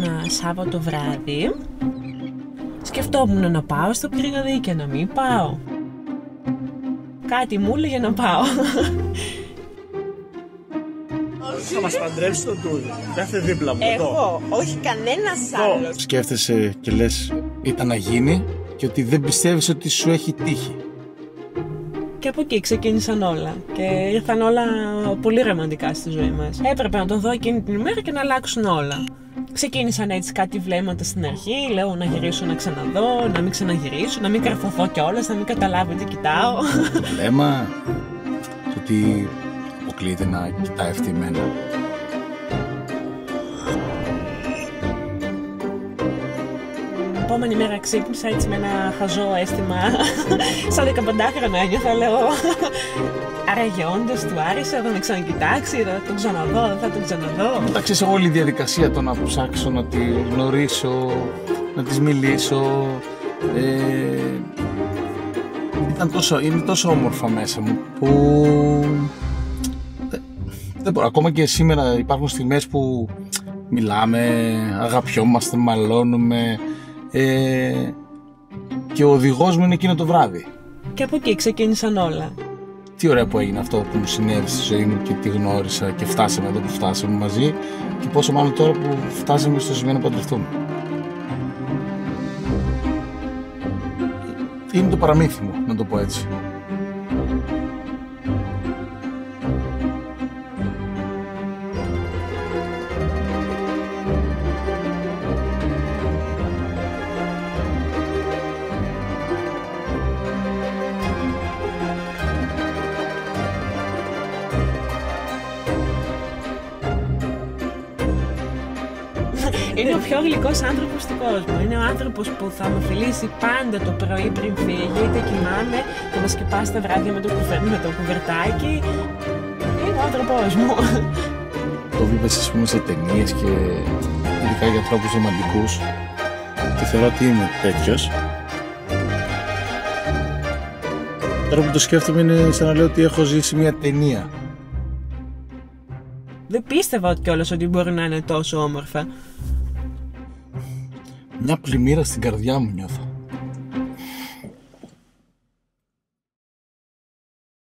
ένα Σάββατο βράδυ, σκεφτόμουν να πάω στο Κρυαδί και να μην πάω. Κάτι μου έλεγε να πάω. Θα μας παντρέψει το Τούδι. Κάθε δίπλα μου. Εγώ, όχι κανένας άλλος. Σκέφτεσαι και λες ήταν να γίνει και ότι δεν πιστεύεις ότι σου έχει τύχει. Και από εκεί ξεκίνησαν όλα και ήρθαν όλα πολύ ρομαντικά στη ζωή μας. Έπρεπε να τον δω εκείνη την ημέρα και να αλλάξουν όλα. Ξεκίνησαν έτσι κάτι βλέμματα στην αρχή, λέω να γυρίσω να ξαναδώ, να μην ξαναγυρίσω, να μην καρφωθώ κιόλας, να μην καταλάβω τι κοιτάω. Το βλέμμα, το ότι αποκλείεται να κοιτάει ευθυμένα. Την επόμενη μέρα ξύπνησα έτσι με ένα χαζό αίσθημα, σαν 15χρονο ένιωθα, λέω άραγε όντως του άρεσε, θα με ξανακοιτάξει, θα τον ξαναδώ, δεν θα τον ξαναδώ. Μετά ξέρεις όλη η διαδικασία το να ψάξω, να τη γνωρίσω, να της μιλήσω, είναι τόσο όμορφα μέσα μου που δεν μπορώ. Ακόμα και σήμερα υπάρχουν στιγμές που μιλάμε, αγαπιόμαστε, μαλώνουμε και ο οδηγός μου είναι εκείνο το βράδυ. Και από εκεί ξεκίνησαν όλα. Τι ωραία που έγινε αυτό που μου συνέβη στη ζωή μου και τη γνώρισα και φτάσαμε εδώ που φτάσαμε μαζί και πόσο μάλλον τώρα που φτάσαμε στο σημείο να παντρευτούμε. Είναι το παραμύθι μου, να το πω έτσι. Είναι ο πιο γλυκός άνθρωπος του κόσμου. Είναι ο άνθρωπος που θα με φιλήσει πάντα το πρωί πριν φύγει, είτε κοιμάμαι, θα με σκεπάσει τα βράδια με το κουβερτάκι. Είναι ο άνθρωπός μου. Το βλέπεις ας πούμε σε ταινίες και ειδικά για τρόπους ρομαντικούς και θεωρώ ότι είμαι τέτοιος. Τώρα που το σκέφτομαι είναι σαν να λέω ότι έχω ζήσει μια ταινία. Δεν πίστευα κιόλας ότι μπορεί να είναι τόσο όμορφα. Μια πλημμύρα στην καρδιά μου νιώθω.